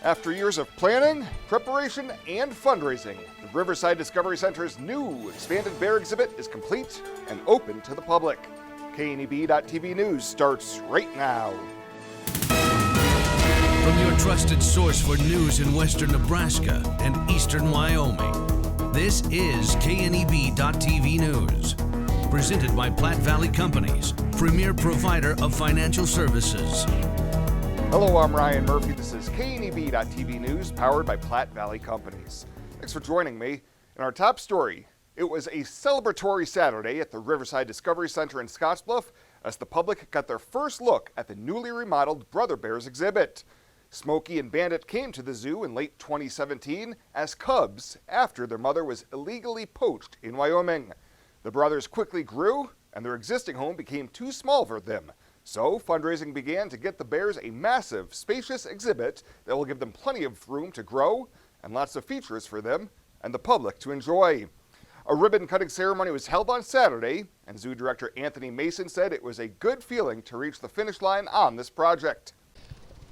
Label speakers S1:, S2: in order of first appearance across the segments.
S1: After years of planning, preparation, and fundraising, the Riverside Discovery Center's new expanded bear exhibit is complete and open to the public. KNEB.TV News starts right now.
S2: From your trusted source for news in western Nebraska and eastern Wyoming, this is KNEB.TV News. Presented by Platte Valley Companies, premier provider of financial services.
S1: Hello, I'm Ryan Murphy. This is KNEB.TV News, powered by Platte Valley Companies. Thanks for joining me. In our top story, it was a celebratory Saturday at the Riverside Discovery Center in Scottsbluff as the public got their first look at the newly remodeled Brother Bears exhibit. Smokey and Bandit came to the zoo in late 2017 as cubs after their mother was illegally poached in Wyoming. The brothers quickly grew, and their existing home became too small for them. So fundraising began to get the bears a massive, spacious exhibit that will give them plenty of room to grow and lots of features for them and the public to enjoy. A ribbon-cutting ceremony was held on Saturday, and Zoo Director Anthony Mason said it was a good feeling to reach the finish line on this project.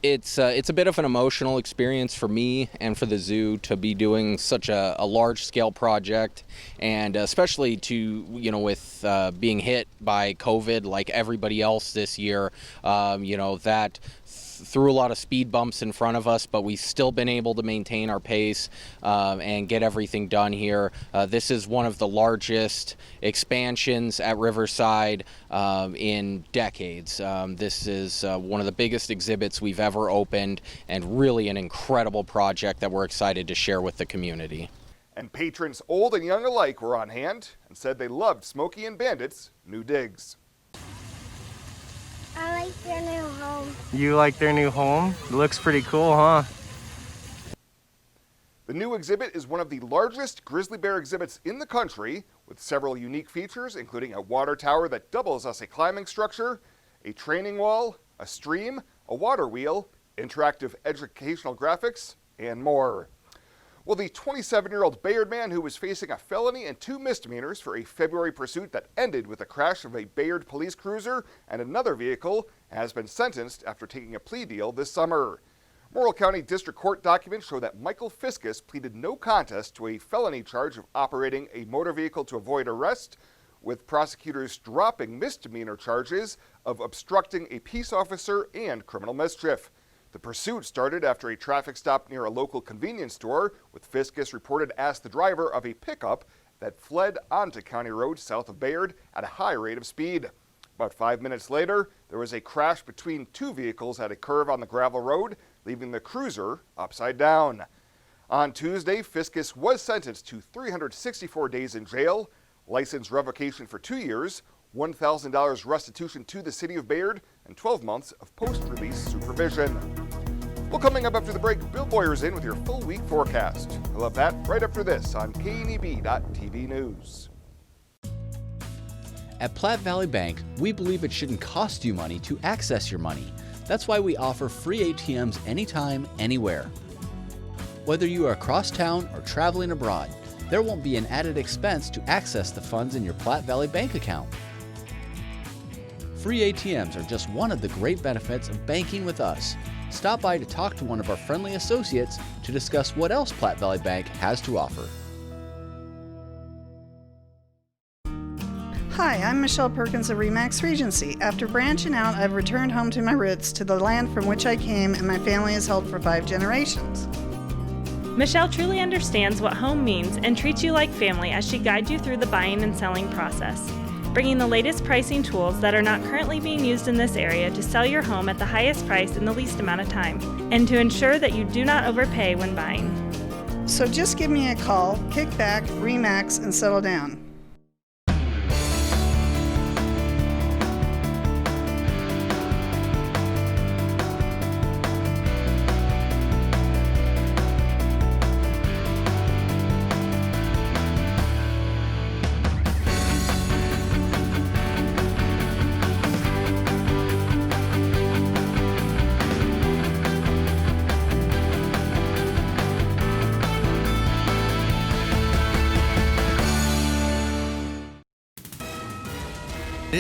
S3: It's a bit of an emotional experience for me and for the zoo to be doing such a large-scale project, and especially with being hit by COVID like everybody else this year, that threw a lot of speed bumps in front of us, but we've still been able to maintain our pace and get everything done here. This is one of the largest expansions at Riverside in decades. This is one of the biggest exhibits we've ever opened, and really an incredible project that we're excited to share with the community.
S1: And patrons old and young alike were on hand and said they loved Smokey and Bandit's new digs.
S4: I like their new home.
S5: You like their new home? It looks pretty cool, huh?
S1: The new exhibit is one of the largest grizzly bear exhibits in the country, with several unique features, including a water tower that doubles as a climbing structure, a training wall, a stream, a water wheel, interactive educational graphics, and more. Well, the 27-year-old Bayard man who was facing a felony and 2 misdemeanors for a February pursuit that ended with a crash of a Bayard police cruiser and another vehicle has been sentenced after taking a plea deal this summer. Morrill County District Court documents show that Michael Fiscus pleaded no contest to a felony charge of operating a motor vehicle to avoid arrest, with prosecutors dropping misdemeanor charges of obstructing a peace officer and criminal mischief. The pursuit started after a traffic stop near a local convenience store, with Fiscus reported as the driver of a pickup that fled onto County Road south of Bayard at a high rate of speed. About 5 minutes later, there was a crash between 2 vehicles at a curve on the gravel road, leaving the cruiser upside down. On Tuesday, Fiscus was sentenced to 364 days in jail, license revocation for 2 years, $1,000 restitution to the city of Bayard, and 12 months of post-release supervision. Well, coming up after the break, Bill Boyer's in with your full week forecast. We'll have that right after this on KNEB.TV News.
S6: At Platte Valley Bank, we believe it shouldn't cost you money to access your money. That's why we offer free ATMs anytime, anywhere. Whether you are across town or traveling abroad, there won't be an added expense to access the funds in your Platte Valley Bank account. Free ATMs are just one of the great benefits of banking with us. Stop by to talk to one of our friendly associates to discuss what else Platte Valley Bank has to offer.
S7: Hi, I'm Michelle Perkins of Remax Regency. After branching out, I've returned home to my roots, to the land from which I came and my family has held for 5 generations.
S8: Michelle truly understands what home means and treats you like family as she guides you through the buying and selling process, bringing the latest pricing tools that are not currently being used in this area to sell your home at the highest price in the least amount of time, and to ensure that you do not overpay when buying.
S7: So just give me a call, kick back, Remax, and settle down.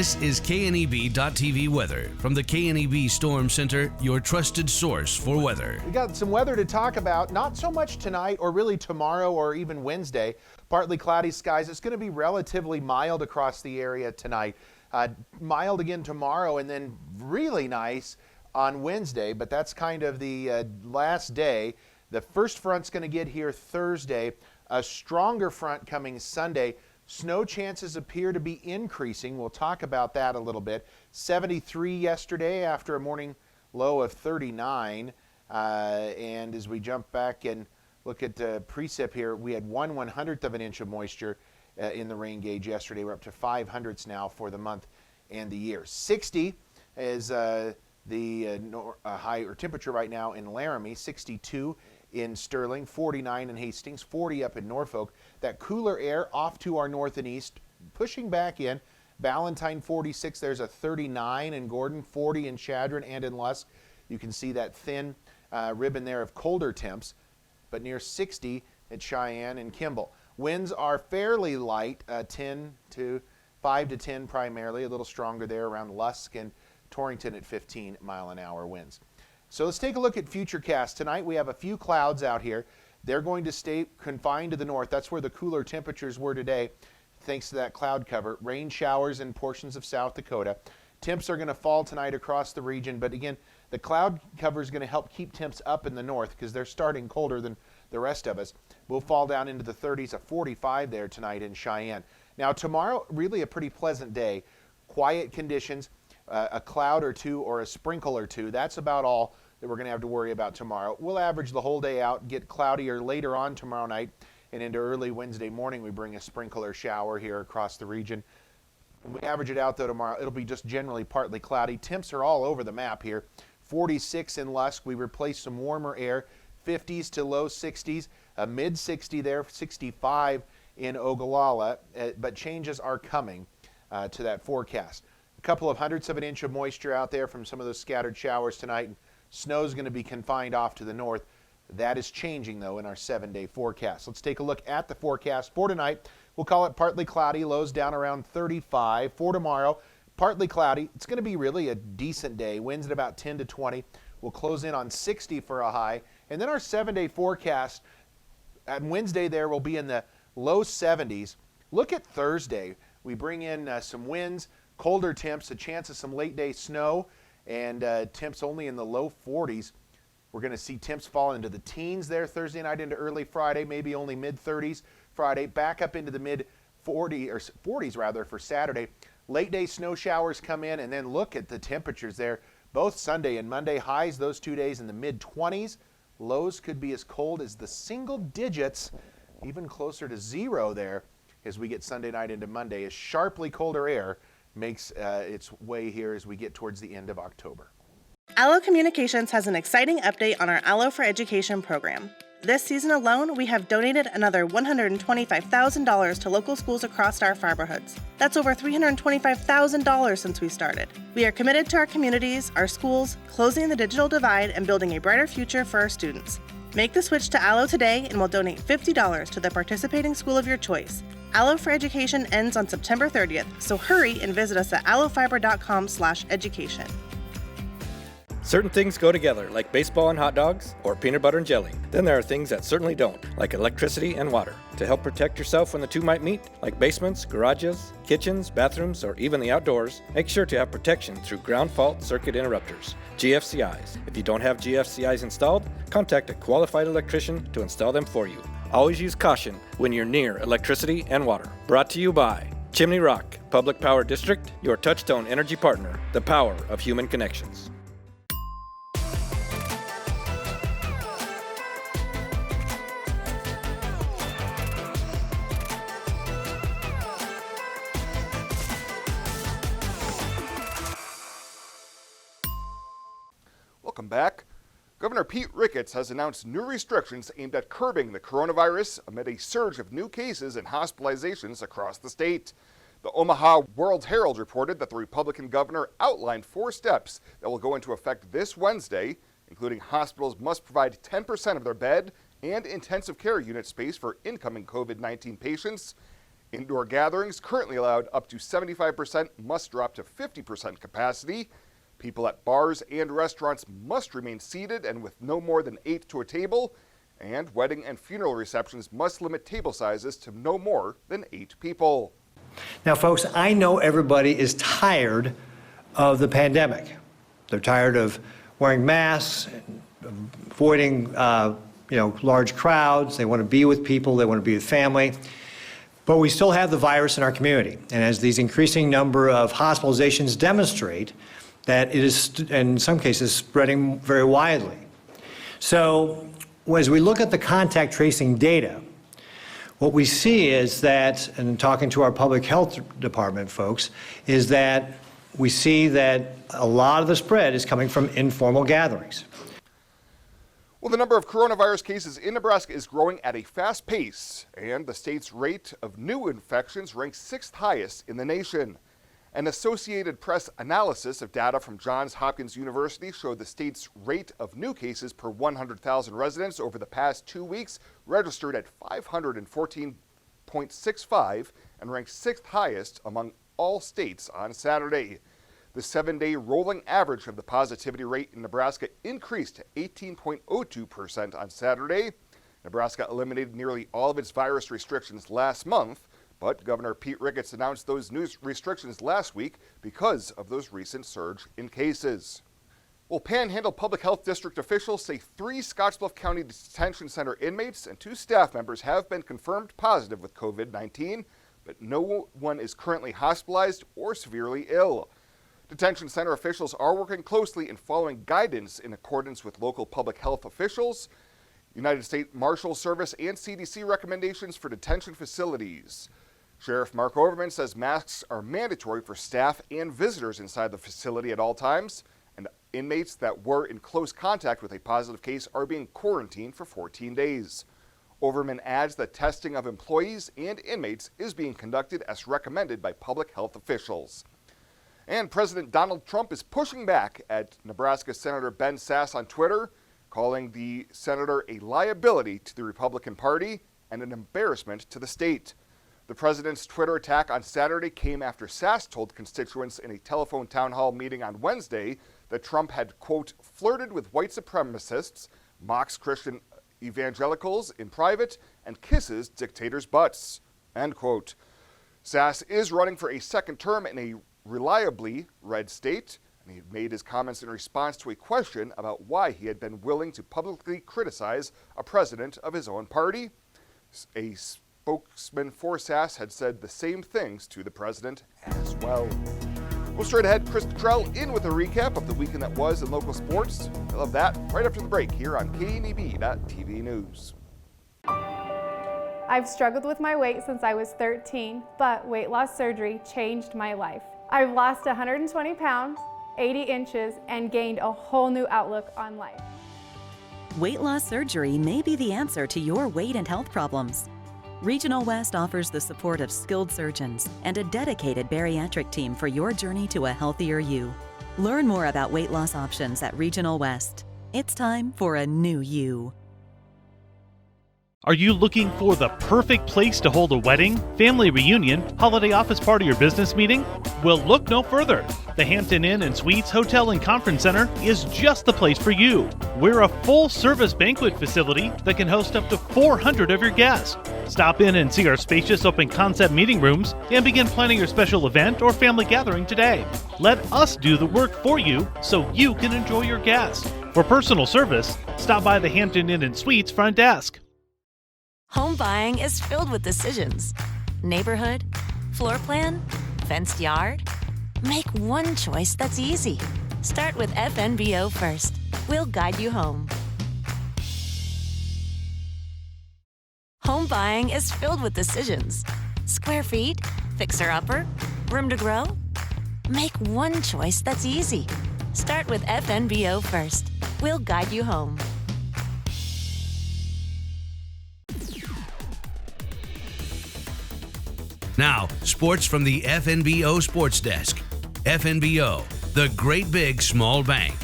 S2: This is KNEB.TV weather from the KNEB Storm Center, your trusted source for weather.
S4: We got some weather to talk about, not so much tonight or really tomorrow or even Wednesday. Partly cloudy skies. It's going to be relatively mild across the area tonight. Mild again tomorrow and then really nice on Wednesday, but that's kind of the last day. The first front's going to get here Thursday. A stronger front coming Sunday. Snow chances appear to be increasing. We'll talk about that a little bit. 73 yesterday after a morning low of 39. And as we jump back and look at the precip here, we had 1/100th of an inch of moisture in the rain gauge yesterday. We're up to 500ths now for the month and the year. 60 is the high or temperature right now in Laramie. 62 in Sterling, 49 in Hastings, 40 up in Norfolk. That cooler air off to our north and east, pushing back in. Ballantine 46, there's a 39 in Gordon, 40 in Chadron and in Lusk. You can see that thin ribbon there of colder temps, but near 60 at Cheyenne and Kimball. Winds are fairly light, 5 to 10 primarily, a little stronger there around Lusk and Torrington at 15-mile-an-hour winds. So let's take a look at futurecast. Tonight we have a few clouds out here. They're going to stay confined to the north. That's where the cooler temperatures were today, thanks to that cloud cover. Rain showers in portions of South Dakota. Temps are going to fall tonight across the region, but again, the cloud cover is going to help keep temps up in the north because they're starting colder than the rest of us. We'll fall down into the 30s, a 45 there tonight in Cheyenne. Now tomorrow, really a pretty pleasant day. Quiet conditions. A cloud or two or a sprinkle or two. That's about all that we're going to have to worry about tomorrow. We'll average the whole day out, get cloudier later on tomorrow night, and into early Wednesday morning we bring a sprinkle or shower here across the region. When we average it out though tomorrow, it'll be just generally partly cloudy. Temps are all over the map here. 46 in Lusk. We replace some warmer air. 50s to low 60s. A mid 60 there, 65 in Ogallala. But changes are coming to that forecast. A couple of hundredths of an inch of moisture out there from some of those scattered showers tonight. Snow is going to be confined off to the north. That is changing, though, in our 7-day forecast. Let's take a look at the forecast for tonight. We'll call it partly cloudy, lows down around 35. For tomorrow, partly cloudy. It's going to be really a decent day. Winds at about 10 to 20. We'll close in on 60 for a high. And then our 7-day forecast, on Wednesday there, will be in the low 70s. Look at Thursday. We bring in some winds. Colder temps, a chance of some late day snow, and temps only in the low 40s. We're going to see temps fall into the teens there Thursday night into early Friday, maybe only mid 30s Friday, back up into the mid 40s rather for Saturday. Late day snow showers come in, and then look at the temperatures there. Both Sunday and Monday, highs those 2 days in the mid 20s. Lows could be as cold as the single digits, even closer to zero there as we get Sunday night into Monday, as sharply colder air makes its way here as we get towards the end of October.
S9: Allo Communications has an exciting update on our Allo for Education program. This season alone, we have donated another $125,000 to local schools across our fiberhoods. That's over $325,000 since we started. We are committed to our communities, our schools, closing the digital divide, and building a brighter future for our students. Make the switch to Allo today and we'll donate $50 to the participating school of your choice. Allo for Education ends on September 30th, so hurry and visit us at allofiber.com/education.
S10: Certain things go together, like baseball and hot dogs, or peanut butter and jelly. Then there are things that certainly don't, like electricity and water. To help protect yourself when the two might meet, like basements, garages, kitchens, bathrooms, or even the outdoors, make sure to have protection through ground fault circuit interrupters, GFCIs. If you don't have GFCIs installed, contact a qualified electrician to install them for you. Always use caution when you're near electricity and water. Brought to you by Chimney Rock Public Power District, your touchstone energy partner, the power of human connections.
S1: Welcome back. Governor Pete Ricketts has announced new restrictions aimed at curbing the coronavirus amid a surge of new cases and hospitalizations across the state. The Omaha World-Herald reported that the Republican governor outlined 4 steps that will go into effect this Wednesday, including hospitals must provide 10% of their bed and intensive care unit space for incoming COVID-19 patients, Indoor gatherings, currently allowed up to 75%, must drop to 50% capacity. People at bars and restaurants must remain seated and with no more than 8 to a table. And wedding and funeral receptions must limit table sizes to no more than 8 people.
S11: Now, folks, I know everybody is tired of the pandemic. They're tired of wearing masks, avoiding large crowds. They want to be with people. They want to be with family. But we still have the virus in our community. And as these increasing number of hospitalizations demonstrate, that it is, in some cases, spreading very widely. So as we look at the contact tracing data, what we see is that, and talking to our public health department folks, is that we see that a lot of the spread is coming from informal gatherings.
S1: Well, the number of coronavirus cases in Nebraska is growing at a fast pace, and the state's rate of new infections ranks 6th highest in the nation. An Associated Press analysis of data from Johns Hopkins University showed the state's rate of new cases per 100,000 residents over the past 2 weeks registered at 514.65 and ranked 6th highest among all states on Saturday. The 7-day rolling average of the positivity rate in Nebraska increased to 18.02% on Saturday. Nebraska eliminated nearly all of its virus restrictions last month, but Governor Pete Ricketts announced those new restrictions last week because of those recent surge in cases. Well, Panhandle Public Health District officials say 3 Scottsbluff County Detention Center inmates and 2 staff members have been confirmed positive with COVID-19, but no one is currently hospitalized or severely ill. Detention center officials are working closely in following guidance in accordance with local public health officials, United States Marshal Service, and CDC recommendations for detention facilities. Sheriff Mark Overman says masks are mandatory for staff and visitors inside the facility at all times, and inmates that were in close contact with a positive case are being quarantined for 14 days. Overman adds that testing of employees and inmates is being conducted as recommended by public health officials. And President Donald Trump is pushing back at Nebraska Senator Ben Sasse on Twitter, calling the senator a liability to the Republican Party and an embarrassment to the state. The president's Twitter attack on Saturday came after Sasse told constituents in a telephone town hall meeting on Wednesday that Trump had, quote, flirted with white supremacists, mocks Christian evangelicals in private, and kisses dictators' butts, end quote. Sasse is running for a second term in a reliably red state, and he made his comments in response to a question about why he had been willing to publicly criticize a president of his own party. A spokesman for Sasse had said the same things to the president as well. Well, straight ahead, Chris Cottrell in with a recap of the weekend that was in local sports. I love that. Right after the break here on KNEB.TV News.
S12: I've struggled with my weight since I was 13, but weight loss surgery changed my life. I've lost 120 pounds, 80 inches, and gained a whole new outlook on life.
S13: Weight loss surgery may be the answer to your weight and health problems. Regional West offers the support of skilled surgeons and a dedicated bariatric team for your journey to a healthier you. Learn more about weight loss options at Regional West. It's time for a new you.
S14: Are you looking for the perfect place to hold a wedding, family reunion, holiday office party, or business meeting? Well, look no further. The Hampton Inn and Suites Hotel and Conference Center is just the place for you. We're a full-service banquet facility that can host up to 400 of your guests. Stop in and see our spacious open-concept meeting rooms and begin planning your special event or family gathering today. Let us do the work for you so you can enjoy your guests. For personal service, stop by the Hampton Inn and Suites front desk.
S13: Home buying is filled with decisions. Neighborhood, floor plan, fenced yard. Make one choice that's easy. Start with Fnbo first. We'll guide you home. Home buying is filled with decisions. Square feet, fixer-upper, room to grow. Make one choice that's easy. Start with Fnbo first. We'll guide you home.
S2: Now, sports from the FNBO Sports Desk. FNBO, the great big small bank.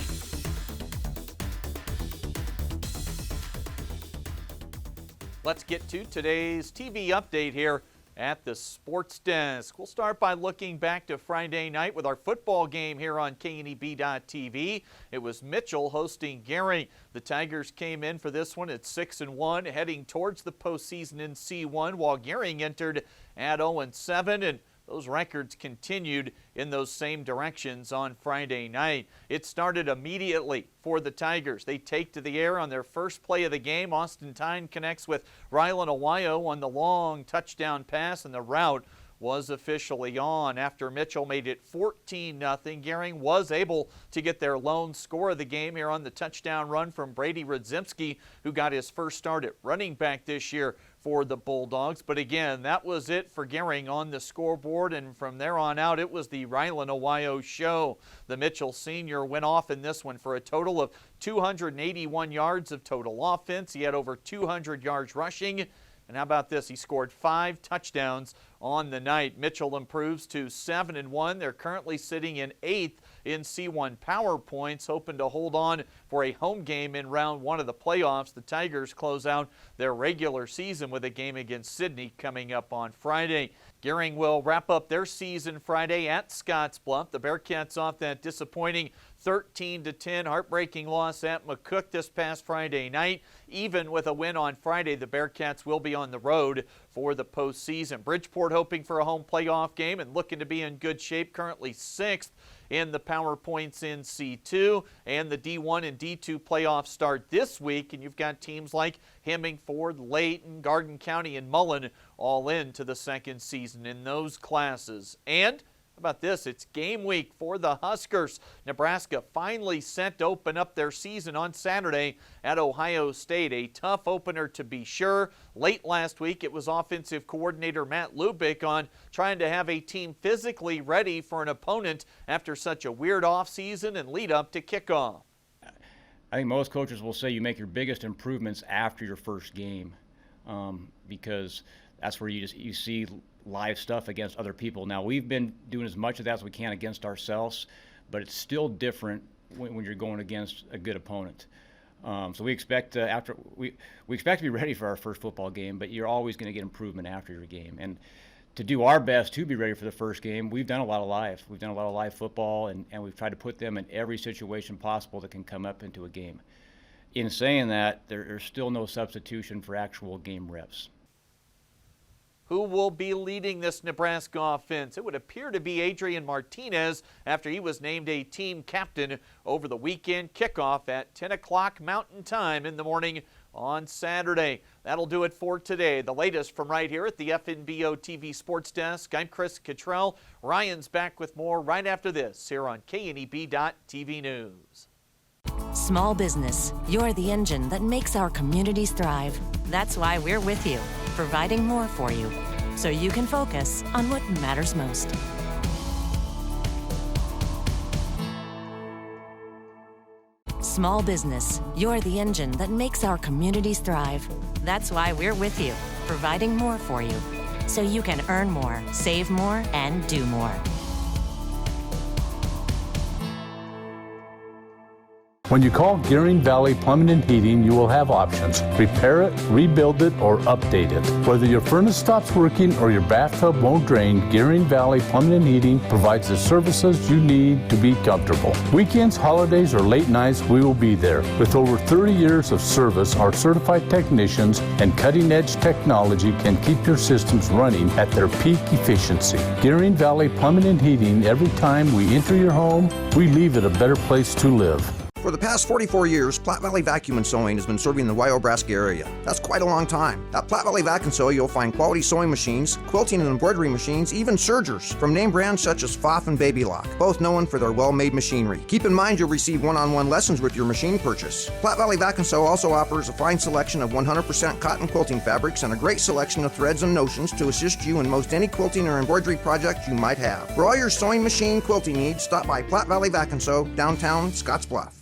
S15: Let's get to today's TV update here. at the Sports Desk. We'll start by looking back to Friday night with our football game here on KNEB.TV. It was Mitchell hosting Gary. The Tigers came in for this one at 6-1, heading towards the postseason in C1, while Gary entered at 0-7, and those records continued in those same directions on Friday night. It started immediately for the Tigers. They take to the air on their first play of the game. Austin Tyne connects with Rylan Owayo on the long touchdown pass, and the route was officially on. After Mitchell made it 14-0, Gering was able to get their lone score of the game here on the touchdown run from Brady Rudzimski, who got his first start at running back this year for the Bulldogs. But again, that was it for Gering on the scoreboard, and from there on out, it was the Rylan Owayo show. The Mitchell senior went off in this one for a total of 281 yards of total offense. He had over 200 yards rushing. And how about this? He scored 5 touchdowns on the night. Mitchell improves to 7-1. They're currently sitting in 8th in C1 power points, hoping to hold on for a home game in round 1 of the playoffs. The Tigers close out their regular season with a game against Sydney coming up on Friday. Gering will wrap up their season Friday at Scottsbluff. The Bearcats off that disappointing 13-10 heartbreaking loss at McCook this past Friday night. Even with a win on Friday, the Bearcats will be on the road for the postseason. Bridgeport hoping for a home playoff game and looking to be in good shape, currently 6th in the power points in C2, and the D1 and D2 playoffs start this week, and you've got teams like Hemmingford, Layton, Garden County, and Mullen all into the second season in those classes. And how about this? It's game week for the Huskers. Nebraska finally set to open up their season on Saturday at Ohio State. A tough opener to be sure. Late last week, it was offensive coordinator Matt Lubick on trying to have a team physically ready for an opponent after such a weird offseason and lead up to kickoff.
S16: I think most coaches will say you make your biggest improvements after your first game because that's where you see live stuff against other people. Now, we've been doing as much of that as we can against ourselves, but it's still different when you're going against a good opponent. So we expect we expect to be ready for our first football game, but you're always going to get improvement after your game. And to do our best to be ready for the first game, we've done a lot of live. We've done a lot of live football, and we've tried to put them in every situation possible that can come up into a game. In saying that, there's still no substitution for actual game reps.
S15: Who will be leading this Nebraska offense? It would appear to be Adrian Martinez after he was named a team captain over the weekend. Kickoff at 10 o'clock Mountain Time in the morning on Saturday. That'll do it for today. The latest from right here at the Fnbo TV Sports Desk. I'm Chris Cottrell. Ryan's back with more right after this here on KNEB.TV News.
S17: Small business, you're the engine that makes our communities thrive. That's why we're with you, providing more for you, so you can focus on what matters most. Small business, you're the engine that makes our communities thrive. That's why we're with you, providing more for you, so you can earn more, save more, and do more.
S18: When you call Gearing Valley Plumbing and Heating, you will have options. Repair it, rebuild it, or update it. Whether your furnace stops working or your bathtub won't drain, Gearing Valley Plumbing and Heating provides the services you need to be comfortable. Weekends, holidays, or late nights, we will be there. With over 30 years of service, our certified technicians and cutting-edge technology can keep your systems running at their peak efficiency. Gearing Valley Plumbing and Heating, every time we enter your home, we leave it a better place to live.
S19: For the past 44 years, Platte Valley Vacuum and Sewing has been serving the Wyobraska area. That's quite a long time. At Platte Valley Vac and Sew, you'll find quality sewing machines, quilting and embroidery machines, even sergers from name brands such as Pfaff and Baby Lock, both known for their well-made machinery. Keep in mind you'll receive one-on-one lessons with your machine purchase. Platte Valley Vac and Sew also offers a fine selection of 100% cotton quilting fabrics and a great selection of threads and notions to assist you in most any quilting or embroidery project you might have. For all your sewing machine quilting needs, stop by Platte Valley Vac and Sew, downtown Scottsbluff.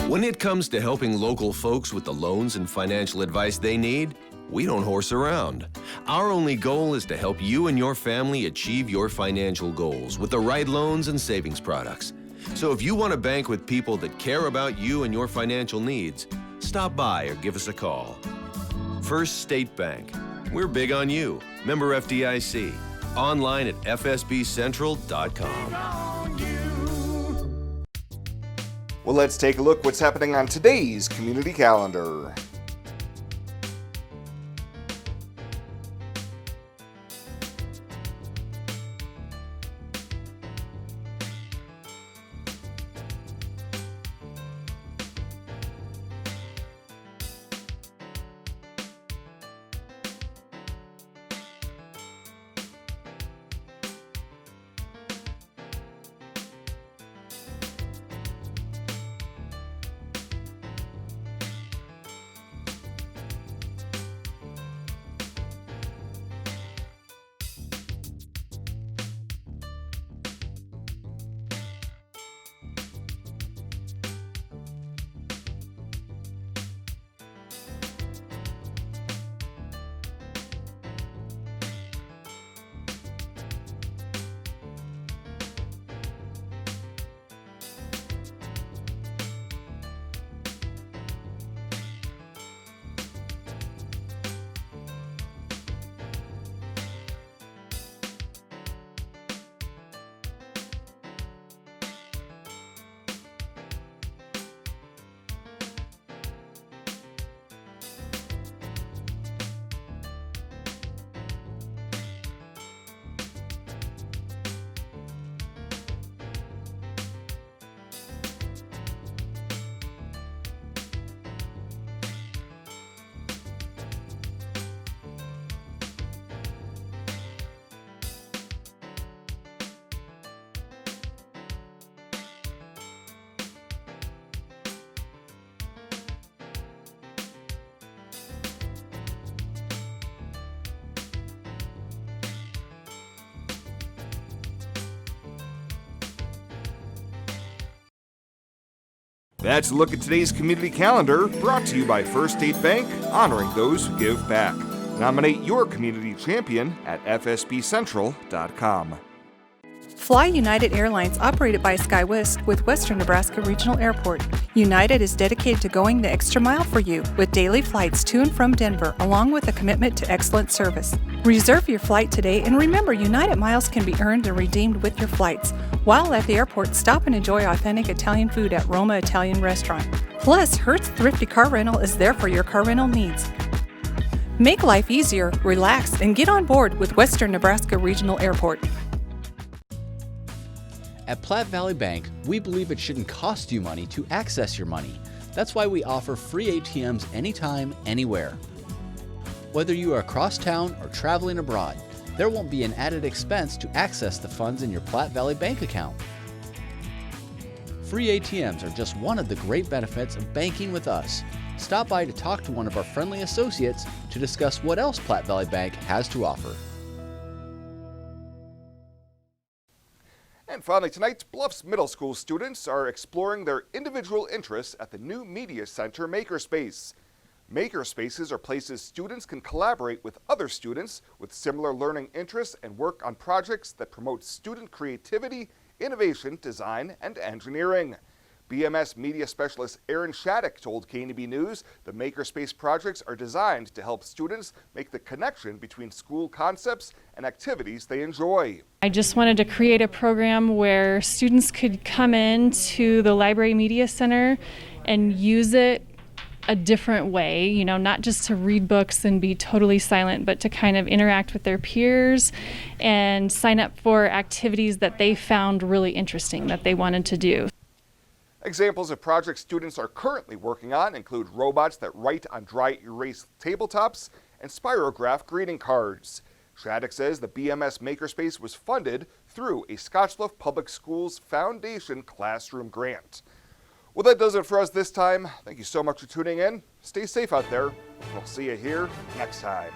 S20: When it comes to helping local folks with the loans and financial advice they need, we don't horse around. Our only goal is to help you and your family achieve your financial goals with the right loans and savings products. So if you want to bank with people that care about you and your financial needs, stop by or give us a call. First State Bank, We're big on you. Member FDIC. Online at fsbcentral.com.
S1: Well, let's take a look what's happening on today's community calendar. That's a look at today's community calendar, brought to you by First State Bank, honoring those who give back. Nominate your community champion at fsbcentral.com.
S21: Fly United Airlines, operated by SkyWest with Western Nebraska Regional Airport. United is dedicated to going the extra mile for you with daily flights to and from Denver, along with a commitment to excellent service. Reserve your flight today, and remember, United miles can be earned and redeemed with your flights. While at the airport, stop and enjoy authentic Italian food at Roma Italian Restaurant. Plus, Hertz Thrifty Car Rental is there for your car rental needs. Make life easier, relax, and get on board with Western Nebraska Regional Airport.
S6: At Platte Valley Bank, we believe it shouldn't cost you money to access your money. That's why we offer free ATMs anytime, anywhere. Whether you are across town or traveling abroad, there won't be an added expense to access the funds in your Platte Valley Bank account. Free ATMs are just one of the great benefits of banking with us. Stop by to talk to one of our friendly associates to discuss what else Platte Valley Bank has to offer.
S1: And finally tonight, Bluffs Middle School students are exploring their individual interests at the new media center Makerspace. Makerspaces are places students can collaborate with other students with similar learning interests and work on projects that promote student creativity, innovation, design, and engineering. BMS Media Specialist Aaron Shattuck told KNB News the Makerspace projects are designed to help students make the connection between school concepts and activities they enjoy.
S8: I just wanted to create a program where students could come in to the Library Media Center and use it a different way, you know, not just to read books and be totally silent, but to kind of interact with their peers and sign up for activities that they found really interesting that they wanted to do.
S1: Examples of projects students are currently working on include robots that write on dry erase tabletops and spirograph greeting cards. Shattuck says the BMS Makerspace was funded through a Scottsbluff Public Schools Foundation classroom grant. Well, that does it for us this time. Thank you so much for tuning in. Stay safe out there. We'll see you here next time.